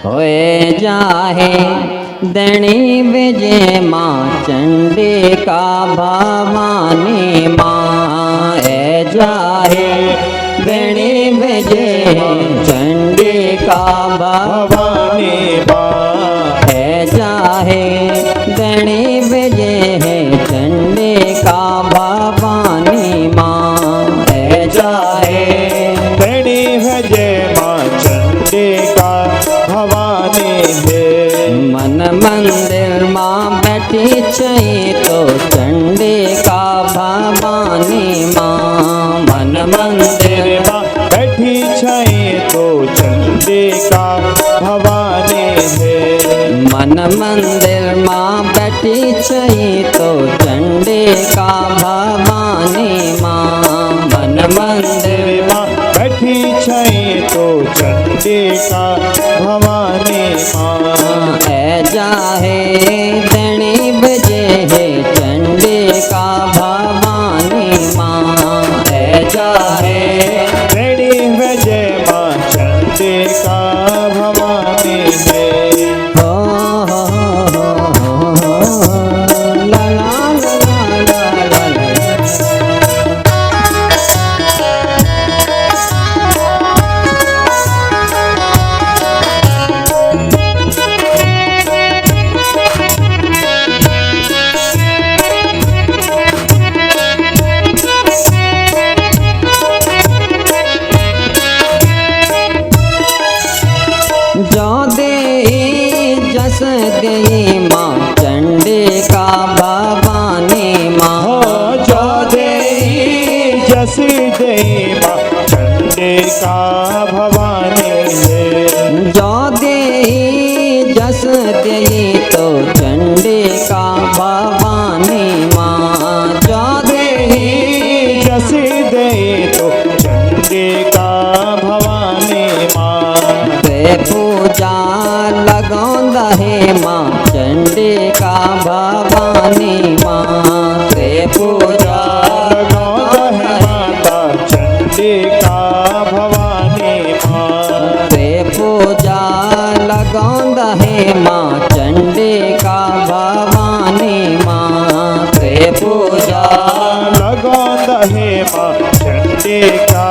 होए जाहे दणी विजय माँ चंडिका भवानी माँ ए जाहे दणी विजय चंडिका भवानी माँ ए जाहे दणी विजय चंडिका भवानी माँ ए जाहे दणी विजय माँ चंडिका भवानी है। मन मंदिर माँ बैठी छई तो चंडिका भवानी माँ मन मंदिर माँ बैठी छई तो चंडिका भवानी है। मन मंदिर माँ बैठी छई तो चंडिका भवानी माँ मन मंदिर माँ बैठी छई तो चंडिका भवानी माँ ए जाहे दणी विजय चंडिका भवानी माँ ए जाहे दणी विजय माँ चंडिका भवानी है। ला ला ला ला ला ला। जो दे जस दे माँ चंडिका भवानी माँ हो जो दे जस दे माँ चंडिका भवानी है। जो दे जस दे तो चंडिका भवानी माँ जो दे जस दे तो चंडिका भवानी माँ ते पूजा लगौंद है माँ चंडिका भवानी माँ ते पूजा लगौंद है माता चंडिका भवानी माँ ते पूजा लगौंद है माँ चंडिका भवानी माँ ते पूजा लगौंद है माँ चंडिका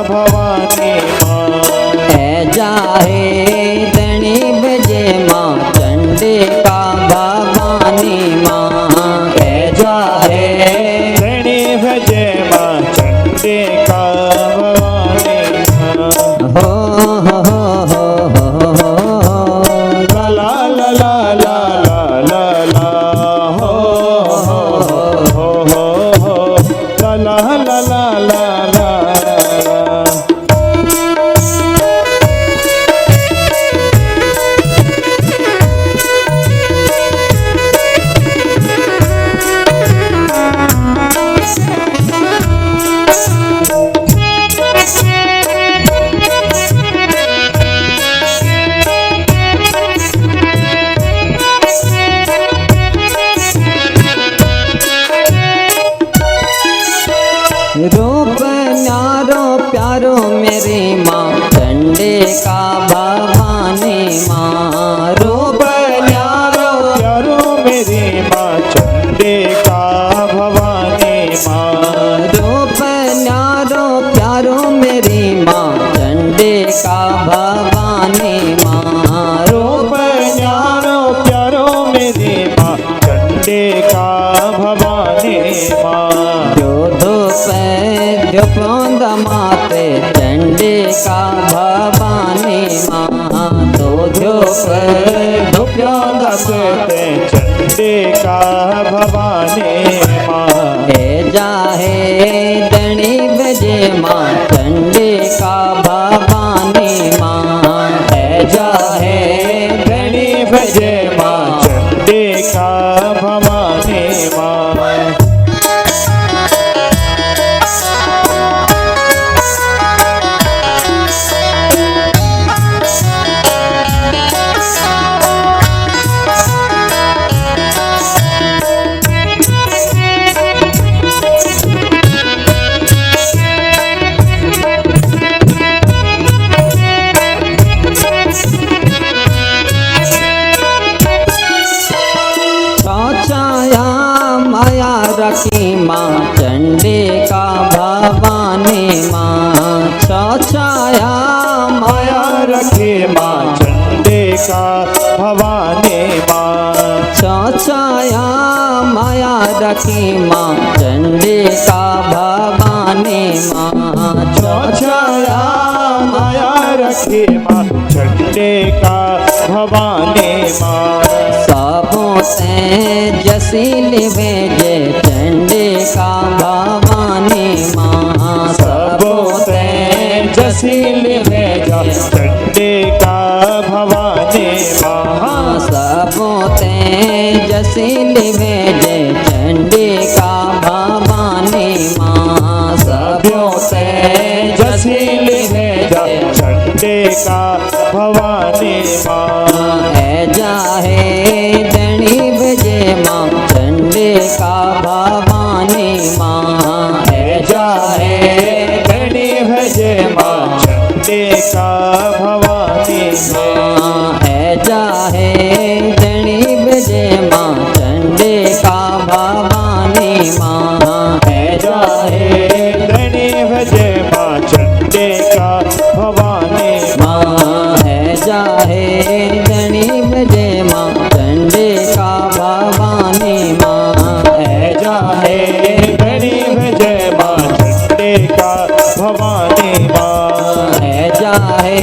भवानी माँ ए जाहे दणी विजय माँ चंडिका भवानी माँ ए जाहे दणी विजय माँ चंडिका भवानी माँ हो ला ला ला ला ला ला हो ला ला ला ला ला। रूप न्यारो प्यारो मेरी माँ चंडिका भवानी माँ रूप न्यारो प्यारो मेरी माँ चंडिका भवानी माँ रूप न्यारो प्यारो मेरी माँ चंडिका भवानी माँ रूप न्यारो प्यारो मेरी माँ चंडिका भवानी माँ जो धूप माते चंडिका भवानी माँ तो धूप दसते चंडिका भवानी माँ ए जाहे दणी विजय माँ चंडिका भवानी माँ ए जाहे दणी विजय माँ चंडिका भवानी माँ रखी माँ चंडिका भवानी माँ। छाया माया रखी माँ चंडिका भवानी माँ। छाया माया रखी माँ चंडिका भवानी माँ। छाया माया रखी माँ चंडिका भवानी माँ। सबों तेजस्वी वेजे चंडिका भवानी माँ। सबों तेजस्वी वेजे चंडिका भवानी माँ। सबों तेजस्वी वेजे चंडिका भवानी माँ। सबों तेजस्वी वेजे चंडिका भवानी माँ। जाहे धनी बजे माँ चंडिका भवानी माँ। जाहे धनी भजे माँ चंडिका भवानी माँ। जाहे धनी बजे माँ चंडिका भवानी माँ। जाहे धनी भजे माँ चंडिका भवानी माँ। जाहे धनी बजे माँ चंडिका भवानी माँ। जाहे धनी भजे माँ चंडिका भवानी माँ। जाहे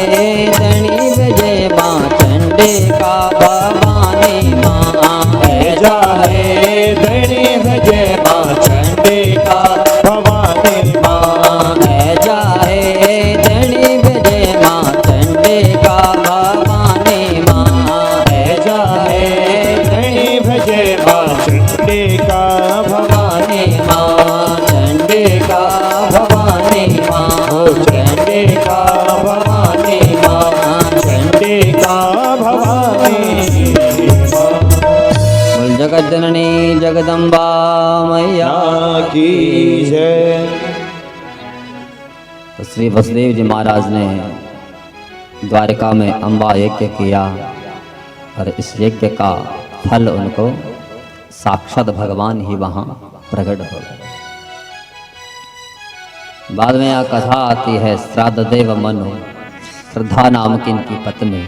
धनी बजे माँ चंडिका भवानी माँ। जाहे धनी भजे माँ चंडिका भवानी माँ। जाहे धनी बजे माँ चंडिका भवानी माँ। जाहे धनी भजे माँ चंडिका भवानी माँ चंडिका भवानी माँ। चंडिका भवानी माँ। चंडिका भवानी माँ। बोल जगत जननी जगदम्बा मैया की जय। तो श्री वसुदेव जी महाराज ने द्वारिका में अम्बा यज्ञ किया और इस यज्ञ का फल उनको साक्षात भगवान ही वहाँ प्रकट हो गए। बाद में यह कथा आती है श्राद्ध देव मनु श्रद्धा नाम की इनकी पत्नी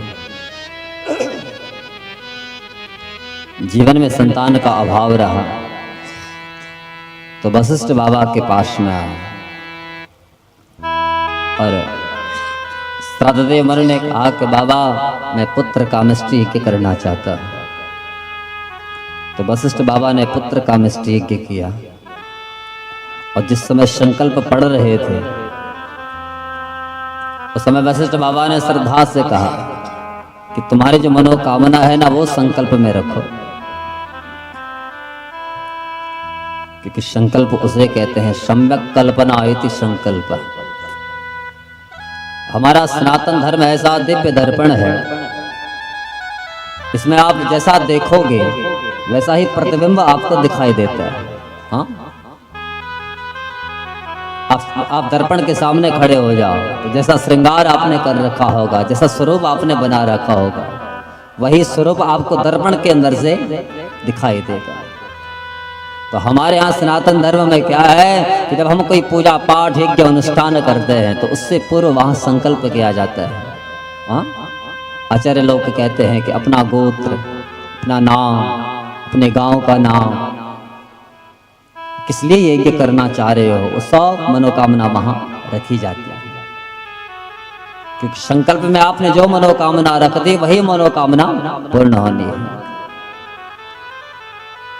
जीवन में संतान का अभाव रहा तो वशिष्ठ बाबा के पास में आए और श्राद्धदेव मनु ने कहा कि बाबा मैं पुत्र कामेष्टि यज्ञ करना चाहता हूँ। तो वशिष्ठ बाबा ने पुत्र कामेष्टि यज्ञ किया और जिस समय संकल्प पढ़ रहे थे उस समय वशिष्ठ बाबा ने श्रद्धा से कहा कि तुम्हारी जो मनोकामना है ना वो संकल्प में रखो, क्योंकि संकल्प उसे कहते हैं सम्यक कल्पना इति संकल्प। हमारा सनातन धर्म ऐसा दिव्य दर्पण है, इसमें आप जैसा देखोगे वैसा ही प्रतिबिंब आपको दिखाई देता है। हाँ, आप दर्पण के सामने खड़े हो जाओ तो जैसा श्रृंगार आपने कर रखा होगा, जैसा स्वरूप आपने बना रखा होगा, वही स्वरूप आपको दर्पण के अंदर से दिखाई देगा। तो हमारे यहाँ सनातन धर्म में क्या है कि जब हम कोई पूजा पाठ यज्ञ अनुष्ठान करते हैं तो उससे पूर्व वहाँ संकल्प किया जाता है। हाँ, आचार्य लोग कहते हैं कि अपना गोत्र, अपना नाम, अपने गांव का नाम, किस लिए यज्ञ करना चाह रहे हो, वो सब मनोकामना वहाँ रखी जाती है। क्योंकि संकल्प में आपने जो मनोकामना रख दी वही मनोकामना पूर्ण होनी है।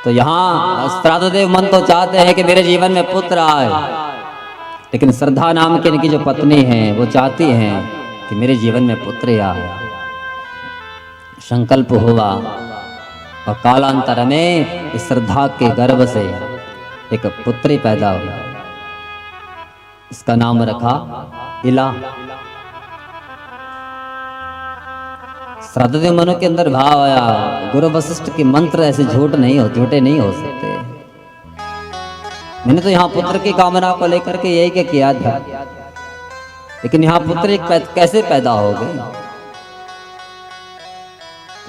तो यहाँ श्राद्धदेव मन तो चाहते हैं कि मेरे जीवन में पुत्र आए, लेकिन श्रद्धा नाम की इनकी जो पत्नी है वो चाहती हैं कि मेरे जीवन में पुत्र आए। संकल्प हुआ और कालांतर में इस श्रद्धा के गर्भ से एक पुत्री पैदा हुआ। इसका नाम रखा इला। श्राद्धदेव मनु के अंदर भाव आया, गुरु वशिष्ठ के मंत्र ऐसे झूठे नहीं हो सकते। मैंने तो यहाँ पुत्र की कामना को लेकर के यही क्या किया था, लेकिन यहाँ पुत्र कैसे पैदा हो गए?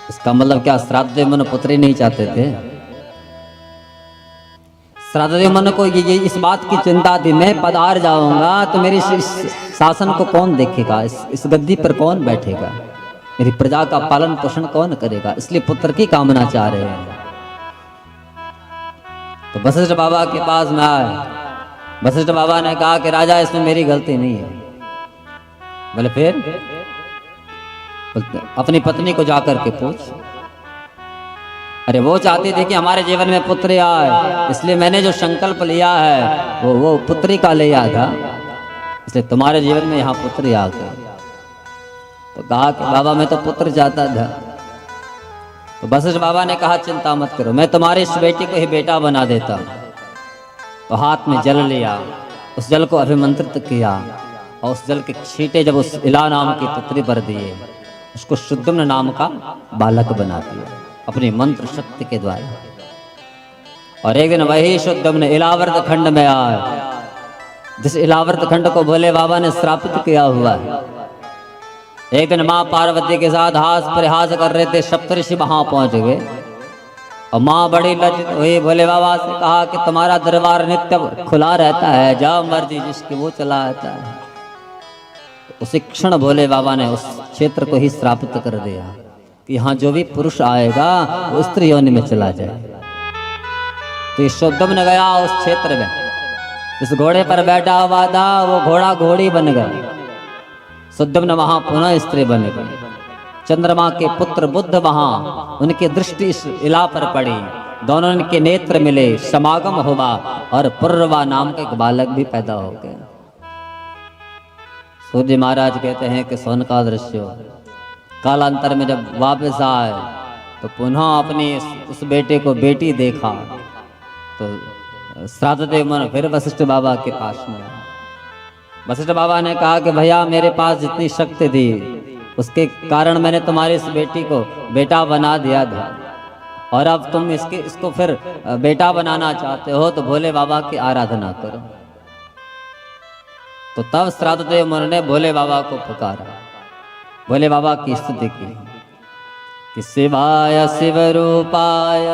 इसका मतलब क्या श्राद्धदेव मनु पुत्री नहीं चाहते थे? श्राद्ध मन को ये इस बात की चिंता थी, मैं पधार जाऊंगा तो मेरे इस शासन को कौन देखेगा, इस गद्दी पर कौन बैठेगा, मेरी प्रजा का पालन पोषण कौन करेगा, इसलिए पुत्र की कामना चाह रहे हैं। तो वशिष्ठ बाबा के पास में आए। वशिष्ठ बाबा ने कहा कि राजा इसमें मेरी गलती नहीं है। बोले फिर? अपनी पत्नी को जाकर के पूछ। अरे वो चाहती थी कि हमारे जीवन में पुत्र आए, इसलिए मैंने जो संकल्प लिया है वो पुत्री का लिया था, इसलिए तुम्हारे जीवन में यहाँ पुत्र आ गया। तो कहा कि बाबा मैं तो पुत्र चाहता था। तो वशिष्ठ बाबा ने कहा चिंता मत करो, मैं तुम्हारी इस बेटी को ही बेटा बना देता। तो हाथ में जल लिया, उस जल को अभिमंत्रित किया और उस जल के छींटे जब उस इला नाम की पुत्री पर दिए, उसको शुद्धम्न नाम का बालक बना दिया अपनी मंत्र शक्ति के द्वारा। और एक दिन वही शुद्धम्न इलावर्त खंड में आए, जिस इलावर्त खंड को भोले बाबा ने श्रापित किया हुआ है। एक दिन माँ पार्वती के साथ हास प्रहास कर रहे थे, सप्तऋषि वहां पहुंच गए और माँ बड़ी लज्जित हुई, भोले बाबा से कहा कि तुम्हारा दरबार नित्य खुला रहता है, जाओ मर्जी जिसकी वो चला आता है। उसी क्षण भोले बाबा ने उस क्षेत्र को ही श्रापित कर दिया कि यहाँ जो भी पुरुष आएगा वो स्त्री योनि में चला जाए। तो शुद्धम्न गया उस क्षेत्र में, जिस घोड़े पर बैठा हुआ था वो घोड़ा घोड़ी बन गया, शुद्धम्न वहां पुनः स्त्री बन गई। चंद्रमा के पुत्र बुद्ध वहां, उनकी दृष्टि इस इला पर पड़ी, दोनों के नेत्र मिले, समागम हुआ और पूर्वा नाम का एक बालक भी पैदा हो गया। सूर्य महाराज कहते हैं कि सोन का दृश्य कालांतर में जब वापस आए तो पुनः अपनी उस बेटे को बेटी देखा। तो श्राद्ध देव मन फिर वशिष्ठ बाबा के पास में। वशिष्ठ बाबा ने कहा कि भैया मेरे पास जितनी शक्ति थी उसके कारण मैंने तुम्हारी इस बेटी को बेटा बना दिया था, और अब तुम इसको फिर बेटा बनाना चाहते हो तो भोले बाबा की आराधना करो। तो तब श्राद्ध देव मन ने भोले बाबा को पुकारा, भोले बाबा की स्तुति की कि शिवाय शिव रूपाय,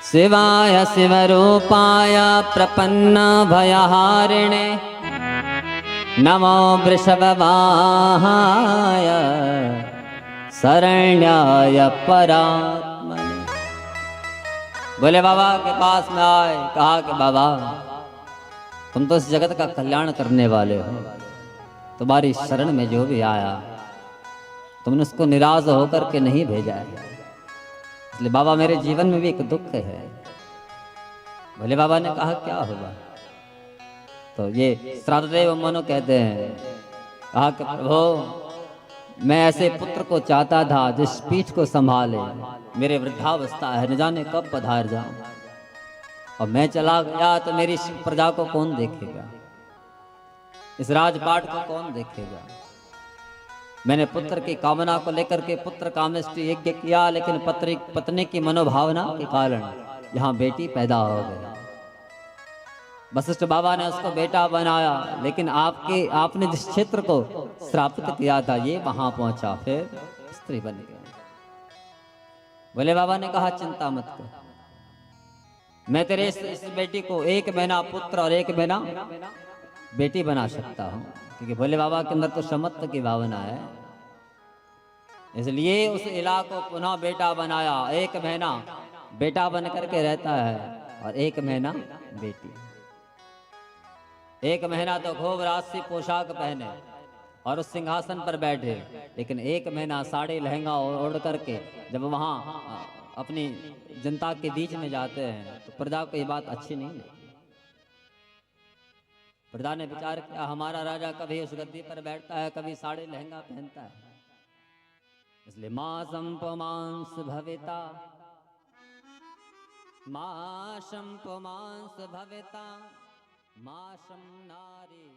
शिवाय शिव रूपाय प्रपन्न भयहारिणे, नमो वृषभवाहाय शरण्याय परात्मने। भोले बाबा के पास में आए, कहा कि बाबा तुम तो इस जगत का कल्याण करने वाले हो, तुम्हारी शरण में जो भी आया तुमने उसको निराश होकर के नहीं भेजा है, इसलिए बाबा मेरे जीवन में भी एक दुख है। भोले बाबा ने कहा क्या होगा? तो ये श्राद्ध देव मनु कहते हैं, कहा कि प्रभु मैं ऐसे पुत्र को चाहता था जिस पीठ को संभाले, मेरे वृद्धावस्था है, न जाने कब पधार जाऊं, और मैं चला गया तो मेरी प्रजा को कौन देखेगा, इस राजपाट को कौन देखेगा। मैंने पुत्र की कामना को लेकर के पुत्र कामेष्टि यज्ञ किया, लेकिन पत्नी की मनोभावना के कारण यहाँ बेटी पैदा हो गई। वशिष्ठ बाबा ने उसको बेटा बनाया, लेकिन आपने जिस क्षेत्र को श्रापित किया था ये वहां पहुंचा, फिर स्त्री बन गई। भोले बाबा ने कहा चिंता मत कर, मैं तेरे इस बेटी को 1 महीना पुत्र और 1 महीना बेटी बना सकता हूँ, क्योंकि भोले बाबा के अंदर तो समत्व की भावना है। इसलिए उस इला को पुनः बेटा बनाया, 1 महीना बेटा बन करके रहता है और 1 महीना बेटी। 1 महीना तो खूब राजसी पोशाक पहने और उस सिंहासन पर बैठे, लेकिन 1 महीना साड़ी लहंगा ओढ़ करके जब वहाँ अपनी जनता के बीच में जाते हैं तो प्रजा को ये बात अच्छी नहीं लगती। प्रजा ने विचार किया हमारा राजा कभी उस गद्दी पर बैठता है, कभी साड़ी लहंगा पहनता है, इसलिए मासम पुमांस भविता, माशम पुमांस भविता, माशम नारी।